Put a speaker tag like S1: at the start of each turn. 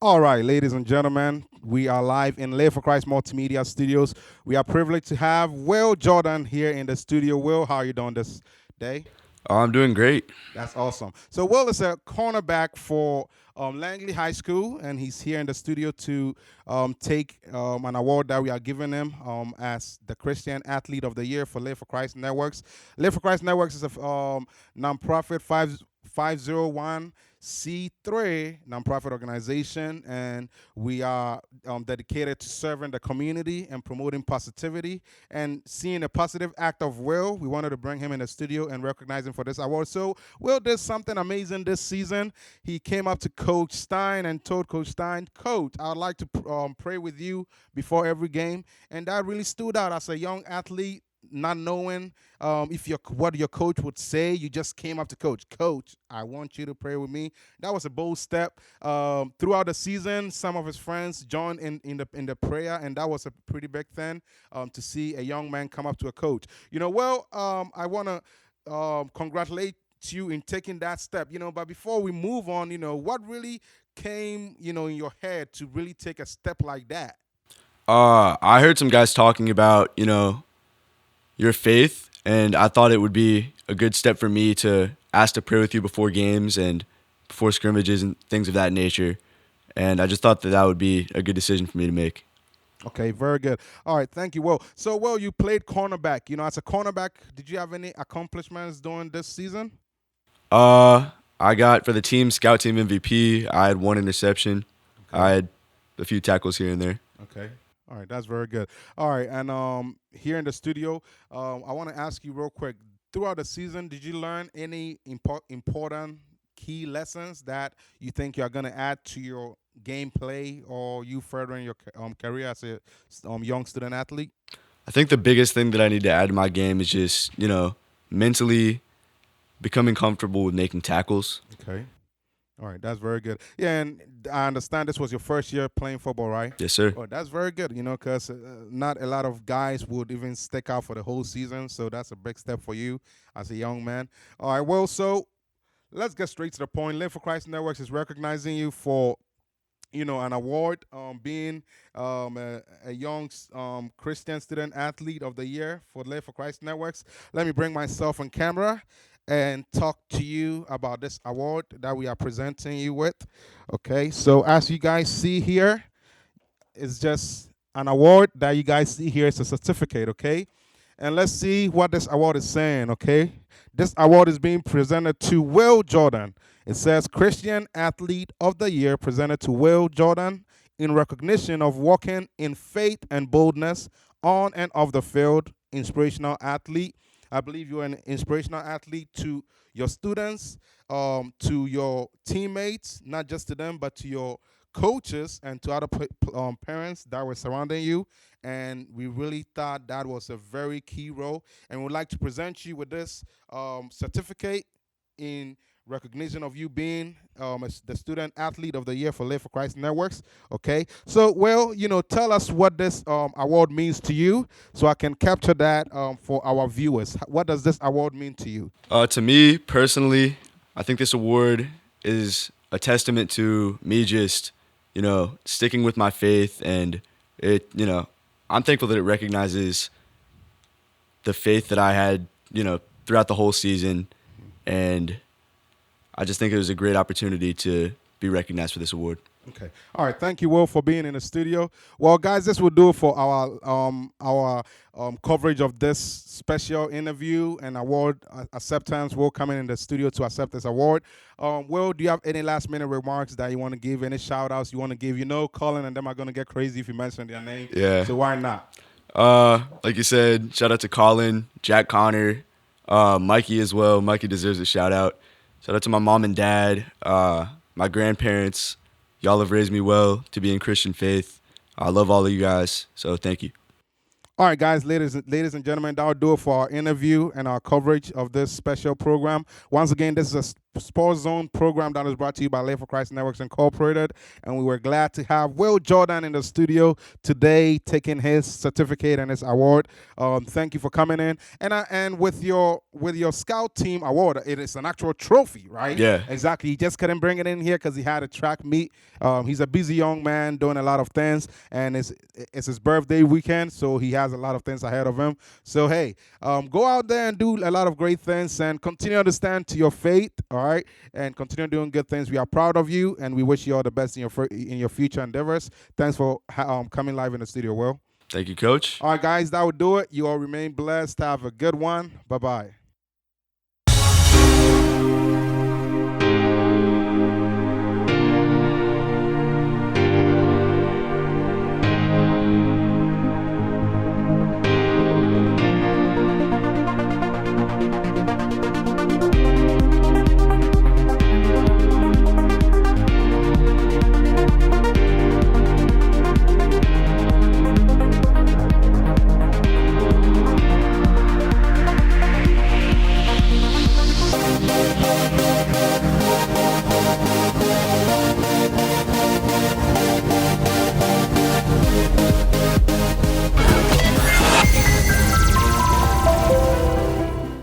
S1: All right, ladies and gentlemen, we are live in L4C Multimedia Studios. We are privileged to have Will Jordan here in the studio. Will, how are you doing this day?
S2: I'm doing great.
S1: That's awesome. So Will is a cornerback for Langley High School, and he's here in the studio to take an award that we are giving him as the Christian Athlete of the Year for Live for Christ Networks. Live for Christ Networks is a nonprofit 501c3 nonprofit organization, and we are dedicated to serving the community and promoting positivity and seeing a positive act of Will. We wanted to bring him in the studio and recognize him for this award. So Will did something amazing this season. He came up to Coach Stine and told Coach Stine, Coach, I'd like to pray with you before every game. And that really stood out as a young athlete, not knowing what your coach would say. You just came up to Coach, I want you to pray with me. That was a bold step. Throughout the season, some of his friends joined in the prayer, and that was a pretty big thing to see a young man come up to a coach. I want to congratulate you in taking that step. But before we move on, what really came, in your head to really take a step like that?
S2: I heard some guys talking about, your faith, and I thought it would be a good step for me to ask to pray with you before games and before scrimmages and things of that nature. And I just thought that would be a good decision for me to make.
S1: Okay, very good. All right, thank you. Will. So, Will, you played cornerback. As a cornerback, did you have any accomplishments during this season?
S2: I got for the scout team MVP. I had 1 interception.
S1: Okay.
S2: I had a few tackles here and there.
S1: Okay. All right, that's very good. All right, and here in the studio, I want to ask you real quick. Throughout the season, did you learn any important key lessons that you think you're going to add to your gameplay or you furthering your career as a young student athlete?
S2: I think the biggest thing that I need to add to my game is just, mentally becoming comfortable with making tackles.
S1: Okay. All right, that's very good. Yeah, and I understand this was your first year playing football, right?
S2: Yes, sir.
S1: Oh, that's very good, because not a lot of guys would even stick out for the whole season, so that's a big step for you as a young man. All right, well, so let's get straight to the point. Live for Christ Networks is recognizing you for, an award, being a young Christian student athlete of the year for Live for Christ Networks. Let me bring myself on camera and talk to you about this award that we are presenting you with. Okay, so as you guys see here, it's just an award that you guys see here. It's a certificate, okay? And let's see what this award is saying, okay? This award is being presented to Will Jordan. It says Christian Athlete of the Year presented to Will Jordan in recognition of walking in faith and boldness on and off the field, inspirational athlete. I believe you're an inspirational athlete to your students, to your teammates, not just to them, but to your coaches and to other parents that were surrounding you. And we really thought that was a very key role. And we'd like to present you with this certificate in recognition of you being the student athlete of the year for Live for Christ Networks. Okay, so tell us what this award means to you, so I can capture that for our viewers. What does this award mean to you?
S2: To me personally, I think this award is a testament to me just, sticking with my faith, and I'm thankful that it recognizes the faith that I had, throughout the whole season, and I just think it was a great opportunity to be recognized for this award.
S1: Okay. All right. Thank you, Will, for being in the studio. Well, guys, this will do it for our coverage of this special interview and award acceptance. Will coming in the studio to accept this award. Will, do you have any last minute remarks that you want to give? Any shout outs you want to give? Colin and them are going to get crazy if you mention their name.
S2: Yeah.
S1: So why not?
S2: Like you said, shout out to Colin, Jack Connor, Mikey as well. Mikey deserves a shout out. Shout out to my mom and dad, my grandparents. Y'all have raised me well to be in Christian faith. I love all of you guys, so thank you.
S1: All right, guys, ladies and gentlemen, that will do it for our interview and our coverage of this special program. Once again, this is Sports Zone program that is brought to you by Live for Christ Networks Incorporated. And we were glad to have Will Jordan in the studio today, taking his certificate and his award. Thank you for coming in. And with your scout team award, it is an actual trophy, right?
S2: Yeah.
S1: Exactly. He just couldn't bring it in here because he had a track meet. He's a busy young man doing a lot of things, and it's his birthday weekend, so he has a lot of things ahead of him. So hey, go out there and do a lot of great things, and continue to stand to your faith, all right, and continue doing good things. We are proud of you, and we wish you all the best in your future endeavors. Thanks for coming live in the studio, Will.
S2: Thank you, Coach.
S1: All right, guys, that would do it. You all remain blessed. Have a good one. Bye-bye.